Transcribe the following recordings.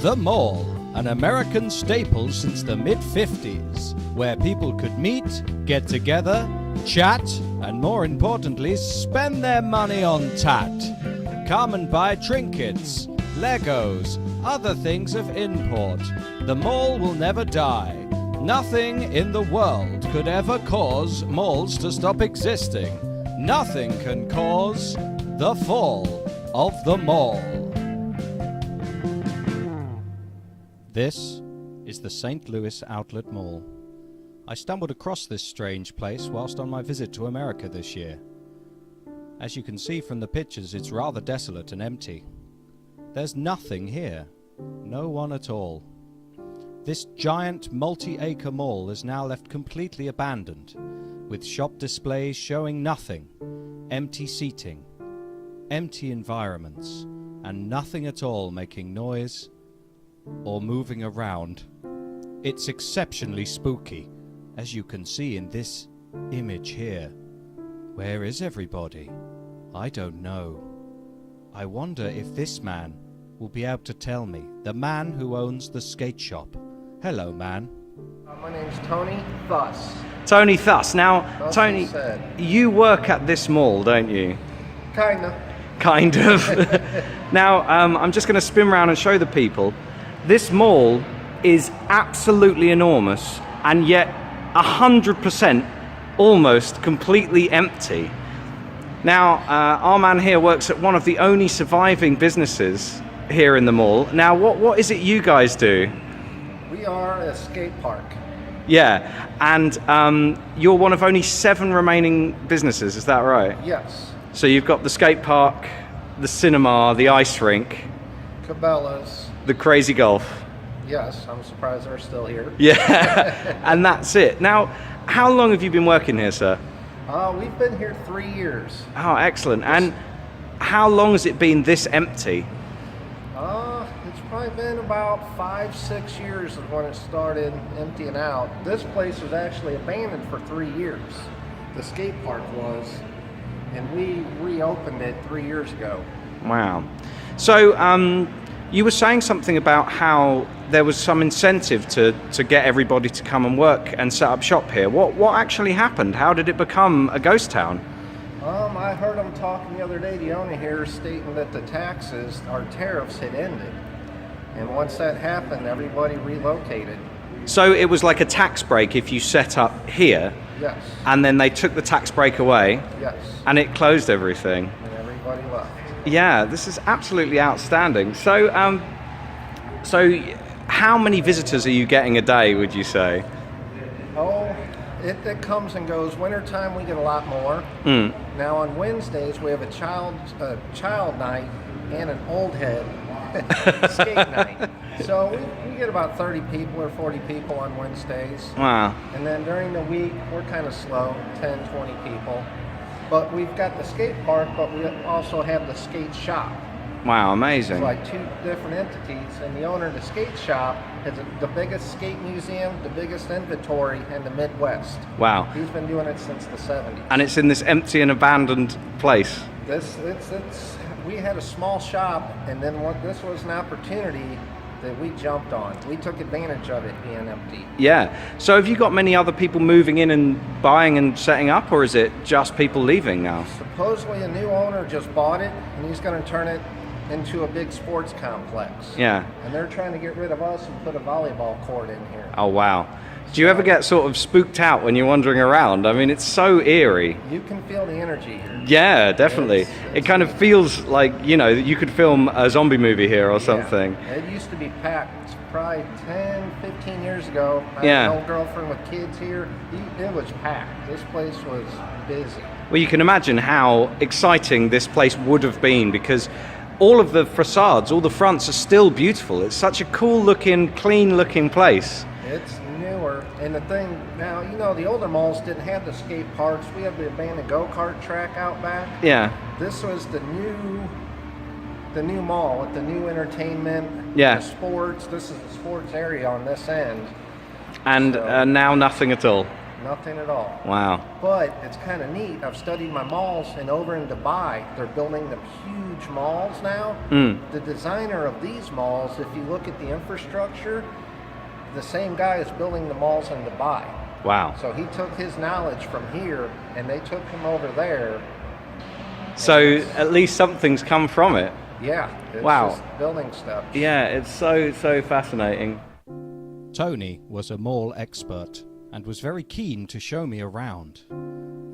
The Mall, an American staple since the mid-50s, where people could meet, get together, chat, and more importantly, spend their money on tat. Come and buy trinkets, Legos, other things of import. The mall will never die. Nothing in the world could ever cause malls to stop existing. Nothing can cause the fall of the mall. This is the St. Louis Outlet Mall. I stumbled across this strange place whilst on my visit to America this year. As you can see from the pictures, it's rather desolate and empty. There's nothing here. No one at all. This giant multi-acre mall is now left completely abandoned, with shop displays showing nothing, empty seating, empty environments, and nothing at all making noise or moving around. It's exceptionally spooky, as you can see in this image here. Where is everybody? I don't know. I wonder if this man will be able to tell me, the man who owns the skate shop. Hello, man. My name's Tony Thuss. Tony Thuss. Now, Tony, you work at this mall, don't you? Kind of. Now, I'm just going to spin around and show the people. This mall is absolutely enormous, and yet 100% almost completely empty. Now, our man here works at one of the only surviving businesses here in the mall. Now, what is it you guys do? We are a skate park. Yeah, and you're one of only 7 remaining businesses, is that right? Yes. So you've got the skate park, the cinema, the ice rink, Cabela's. the Crazy Golf. Yes, I'm surprised they're still here. Yeah, and that's it. Now, how long have you been working here, sir? We've been here 3 years. Oh, excellent. And how long has it been this empty? It's probably been about 5-6 years of when it started emptying out. This place was actually abandoned for 3 years. The skate park was, and we reopened it 3 years ago. Wow. So, you were saying something about how there was some incentive to get everybody to come and work and set up shop here. What actually happened? How did it become a ghost town? I heard them talking the other day, the owner here, stating that the taxes, our tariffs had ended. And once that happened, everybody relocated. So it was like a tax break if you set up here? Yes. And then they took the tax break away? Yes. And it closed everything? And everybody left. Yeah, this is absolutely outstanding. So, how many visitors are you getting a day, would you say? Oh, it comes and goes. Wintertime, we get a lot more. Now, on Wednesdays, we have a child night and an old head skate night. So we get about 30 people or 40 people on Wednesdays. Wow. And then during the week, we're kind of slow, 10, 20 people. But we've got the skate park, but we also have the skate shop. Wow, amazing. It's like 2 different entities, and the owner of the skate shop has the biggest skate museum, the biggest inventory in the Midwest. Wow. He's been doing it since the 70s. And it's in this empty and abandoned place. We had a small shop, and then this was an opportunity that we jumped on. We took advantage of it being empty. Yeah. So have you got many other people moving in and buying and setting up, or is it just people leaving now? Supposedly a new owner just bought it, and he's going to turn it into a big sports complex. Yeah. And they're trying to get rid of us and put a volleyball court in here. Oh, wow. Do you ever get sort of spooked out when you're wandering around? I mean, it's so eerie. You can feel the energy here. Yeah, definitely. It kind of feels like, you could film a zombie movie here or something. Yeah. It used to be packed probably 10, 15 years ago. I Yeah. had an old girlfriend with kids here. It was packed. This place was busy. Well, you can imagine how exciting this place would have been, because all of the facades, all the fronts are still beautiful. It's such a cool looking, clean looking place. It's newer. And the thing now, the older malls didn't have the skate parks. We have the abandoned go-kart track out back. Yeah. This was the new mall with the new entertainment, Yeah. the sports. This is the sports area on this end. And now nothing at all. Nothing at all. Wow. But it's kind of neat. I've studied my malls, and over in Dubai, they're building them huge malls now. The designer of these malls, if you look at the infrastructure, the same guy is building the malls in Dubai. Wow. So he took his knowledge from here, and they took him over there. So at least something's come from it. Yeah. It's Wow. just building stuff. Yeah, it's so fascinating. Tony was a mall expert and was very keen to show me around.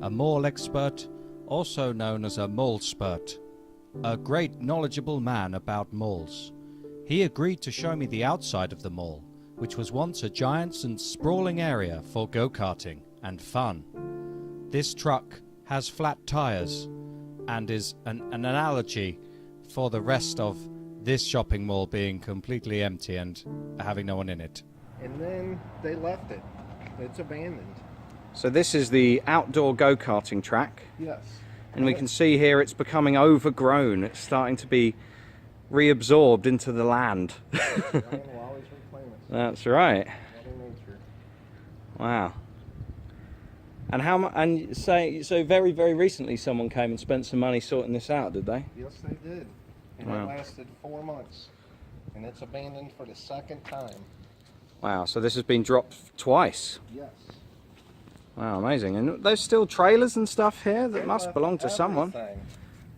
A mall expert, also known as a mallspert, a great knowledgeable man about malls. He agreed to show me the outside of the mall, which was once a giant and sprawling area for go-karting and fun. This truck has flat tires and is an analogy for the rest of this shopping mall being completely empty and having no one in it. And then they left it. It's abandoned. So this is the outdoor go-karting track. Yes. And we can see here it's becoming overgrown. It's starting to be reabsorbed into the land. Ryan will always reclaim it. That's right. Mother Nature. Wow. And how much? And so very recently someone came and spent some money sorting this out, did they? Yes, they did. And Wow. it lasted 4 months. And it's abandoned for the second time. Wow. So this has been dropped twice. Yes. Wow, amazing. And there's still trailers and stuff here that They must left belong to someone. everything.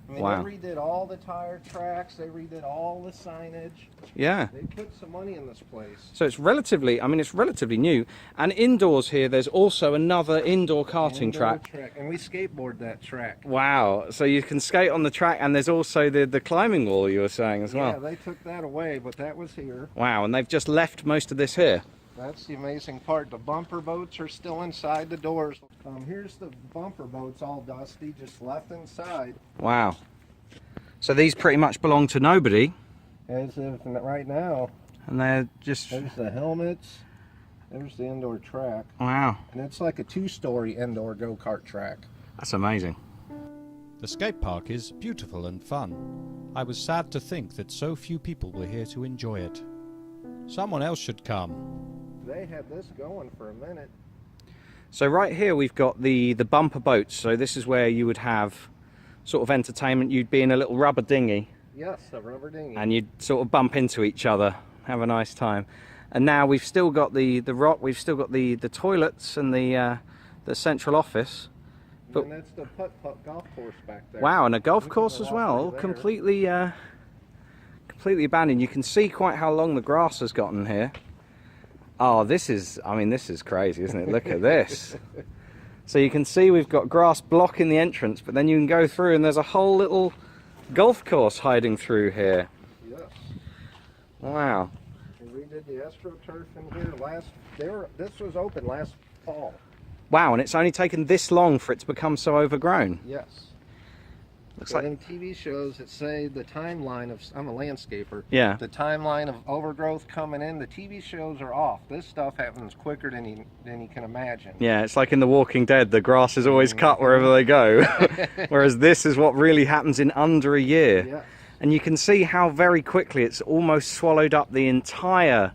I mean, Wow. they redid all the tire tracks. They redid all the signage. Yeah. They put some money in this place. So it's relatively, I mean, it's relatively new. And indoors here, there's also another indoor karting Indoor track. And we skateboard that track. Wow. So you can skate on the track, and there's also the climbing wall you were saying as well. Yeah, they took that away, but that was here. Wow, and they've just left most of this here. That's the amazing part. The bumper boats are still inside the doors. Here's the bumper boats all dusty, just left inside. Wow. So these pretty much belong to nobody, As of right now, and they're just... there's the helmets, there's the indoor track. Wow. And it's like a 2-story indoor go-kart track. That's amazing. The skate park is beautiful and fun. I was sad to think that so few people were here to enjoy it. Someone else should come. They had this going for a minute. So right here we've got the bumper boats. So this is where you would have sort of entertainment. You'd be in a little rubber dinghy, Yes, a rubber dinghy. and you'd sort of bump into each other, have a nice time. And now we've still got the rock, we've still got the toilets and the central office. But and that's the putt-putt golf course back there. wow, and a golf We can course go as all well, through there. completely abandoned. You can see quite how long the grass has gotten here. Oh, this is crazy, isn't it? Look at this. So you can see we've got grass blocking the entrance, but then you can go through and there's a whole little golf course hiding through here. Yes. Wow. And we did the AstroTurf in here this was open last fall. Wow, and it's only taken this long for it to become so overgrown. Yes. Looks But like, in TV shows that say the timeline of, I'm a landscaper. yeah. The timeline of overgrowth coming in, the TV shows are off. This stuff happens quicker than you can imagine. Yeah, it's like in The Walking Dead, the grass is always cut wherever they go. Whereas this is what really happens in under a year. Yeah. And you can see how very quickly it's almost swallowed up the entire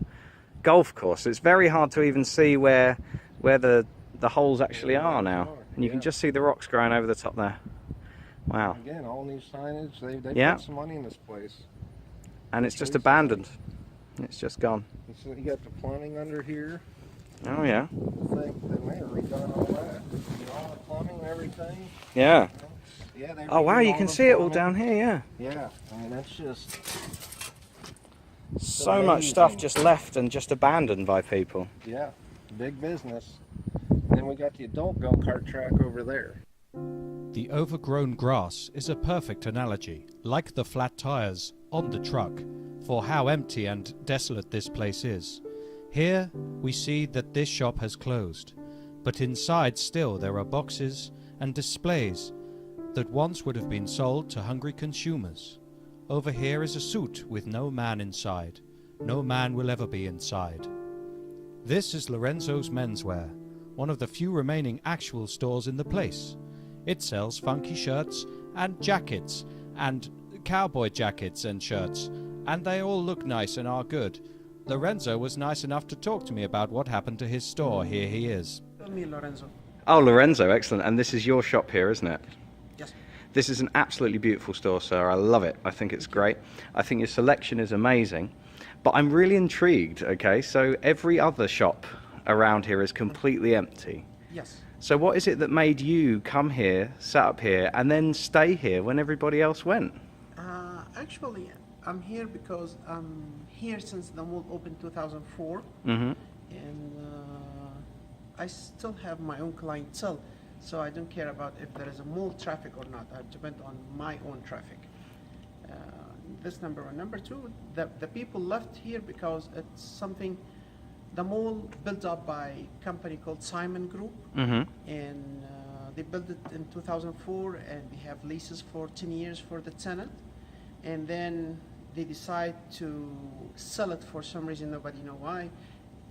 golf course. It's very hard to even see where the holes actually are now. And you can just see the rocks growing over the top there. Wow. Again, all new signage. They Yeah. put some money in this place. And it's just abandoned. It's just gone. And so you got the plumbing under here. Oh yeah. They may have redone all that. You know, all the plumbing and everything. Yeah. Yeah. They Oh wow, redid you all can the see it all plumbing. down here, yeah. Yeah. I mean, that's just So much stuff just left and just abandoned by people. yeah, big business. Then we got the adult go-kart track over there. The overgrown grass is a perfect analogy, like the flat tires on the truck, for how empty and desolate this place is. Here we see that this shop has closed, but inside still there are boxes and displays that once would have been sold to hungry consumers. Over here is a suit with no man inside. No man will ever be inside. This is Lorenzo's Menswear, one of the few remaining actual stores in the place. It sells funky shirts and jackets and cowboy jackets and shirts, and they all look nice and are good. Lorenzo was nice enough to talk to me about what happened to his store. Here he is. Me, Lorenzo. Oh, Lorenzo, excellent. And this is your shop here, isn't it? Yes. This is an absolutely beautiful store, sir. I love it. I think it's great. I think your selection is amazing. But I'm really intrigued, okay? So every other shop around here is completely empty. Yes. So what is it that made you come here, set up here, and then stay here when everybody else went? Actually, I'm here because I'm here since the mall opened 2004, Mm-hmm. and I still have my own clientele, so I don't care about if there is a mall traffic or not. I depend on my own traffic. This number one. Number two, the people left here because it's something, the mall built up by a company called Simon Group, Mm-hmm. and they built it in 2004, and they have leases for 10 years for the tenant, and then they decide to sell it for some reason, nobody know why,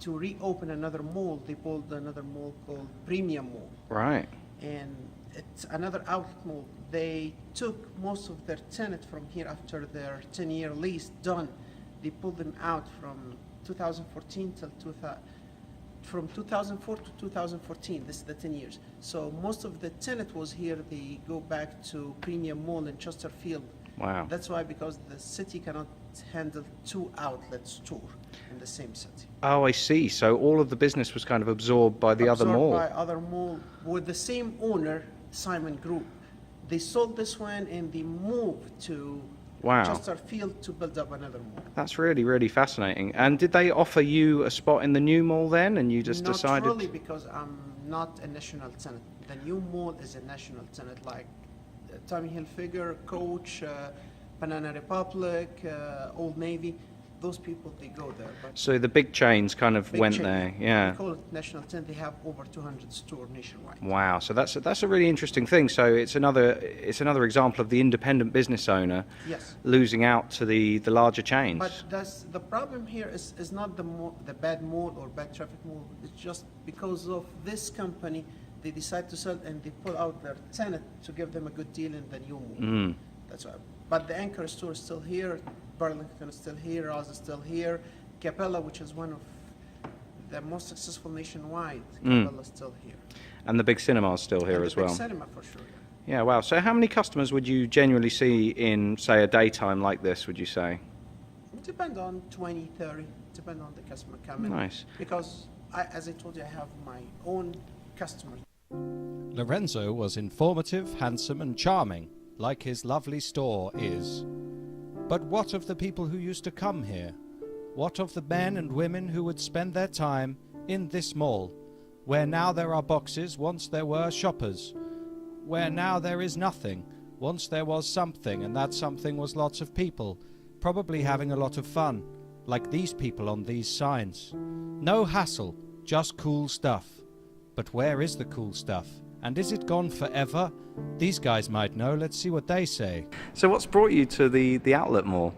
to reopen another mall. They built another mall called Premium Mall, Right. and it's another outlet mall. They took most of their tenant from here after their 10-year lease done. They pulled them out from 2014 till 2000, from 2004 to 2014. This is the 10 years. So most of the tenant was here. They go back to Premium Mall in Chesterfield. Wow. That's why, because the city cannot handle two outlet store in the same city. Oh, I see. So all of the business was kind of absorbed by the other Absorbed mall. by other mall with the same owner, Simon Group. They sold this one and they moved to Wow. Chesterfield to build up another mall. That's really, really fascinating. And did they offer you a spot in the new mall then, and you just Not decided? really, because I'm not a national tenant. The new mall is a national tenant, like Tommy Hilfiger, Coach, Banana Republic, Old Navy. Those people, they go there. But So the big chains kind of big went chain, there, We yeah. call it national tenant. They have over 200 stores nationwide. Wow. So that's a really interesting thing. So it's another example of the independent business owner Yes. losing out to the larger chains. But that's the problem here is not the bad mall or bad traffic mall. It's just because of this company, they decide to sell and they pull out their tenant to give them a good deal in the new mall. Mm. That's why. But the anchor store is still here. Burlington is still here. Ross is still here. Capella, which is one of the most successful nationwide, Capella is still here. And the big cinema's still here And as the big well. cinema for sure. Yeah, wow. So how many customers would you genuinely see in, say, a daytime like this, would you say? It depends on 20, 30. Depend on the customer coming. Nice. Because as I told you, I have my own customers. Lorenzo was informative, handsome, and charming, like his lovely store is. But what of the people who used to come here? What of the men and women who would spend their time in this mall, where now there are boxes, once there were shoppers, where now there is nothing, once there was something, and that something was lots of people, probably having a lot of fun, like these people on these signs. No hassle, just cool stuff. But where is the cool stuff? And is it gone forever? These guys might know. Let's see what they say. So what's brought you to the outlet mall?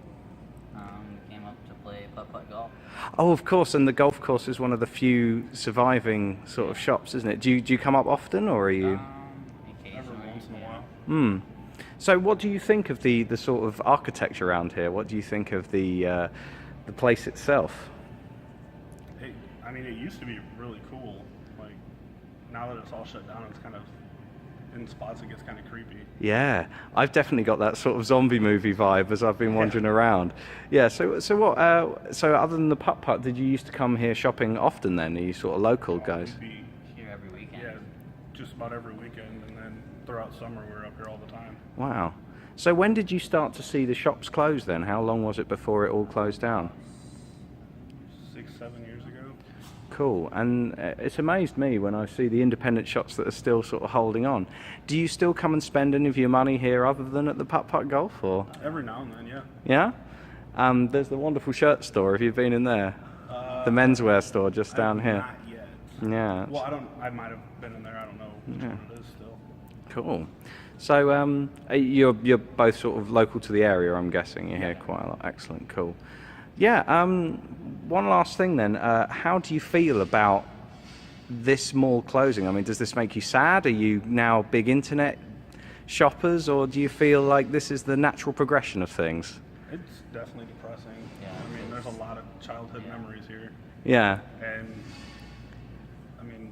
Came up to play putt-putt golf. Oh, of course, and the golf course is one of the few surviving sort of shops, isn't it? Do you come up often, or are you? Occasionally. Once in a while. Hmm. So what do you think of the sort of architecture around here? What do you think of the place itself? I mean, it used to be really cool. Like, now that it's all shut down, it's kind of, in spots it gets kind of creepy. Yeah, I've definitely got that sort of zombie movie vibe as I've been wandering around. Yeah, so what? So other than the putt-putt, did you used to come here shopping often then? Are you sort of local guys? We'd be, Here every weekend. yeah, just about every weekend, and then throughout summer we're up here all the time. Wow. So when did you start to see the shops close then? How long was it before it all closed down? 6-7 years ago. Cool. And it's amazed me when I see the independent shops that are still sort of holding on. Do you still come and spend any of your money here other than at the putt-putt golf, or? Every now and then, yeah. Yeah? There's the wonderful shirt store. Have you been in there? The menswear store just down here. Not yet. Yeah. Well, I might have been in there. I don't know which one it is still. Cool. So you're both sort of local to the area, I'm guessing. You're here quite a lot. Excellent. Cool. Yeah. One last thing then. How do you feel about this mall closing? I mean, does this make you sad? Are you now big internet shoppers, or do you feel like this is the natural progression of things? It's definitely depressing. Yeah. I mean, there's a lot of childhood memories here, Yeah. and I mean,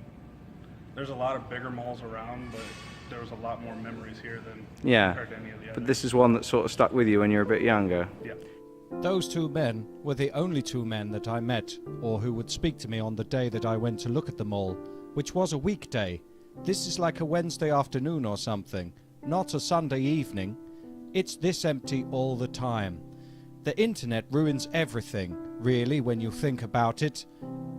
there's a lot of bigger malls around, but there was a lot more memories here than Yeah. compared to any of the others. But this is one that sort of stuck with you when you were a bit younger. Yeah. Those two men were the only two men that I met, or who would speak to me on the day that I went to look at the mall, which was a weekday. This is like a Wednesday afternoon or something, not a Sunday evening. It's this empty all the time. The internet ruins everything, really, when you think about it.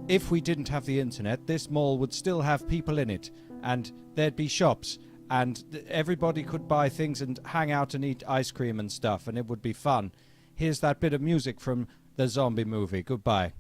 If we didn't have the internet, this mall would still have people in it, and there'd be shops, and everybody could buy things and hang out and eat ice cream and stuff, and it would be fun. Here's that bit of music from the zombie movie. Goodbye.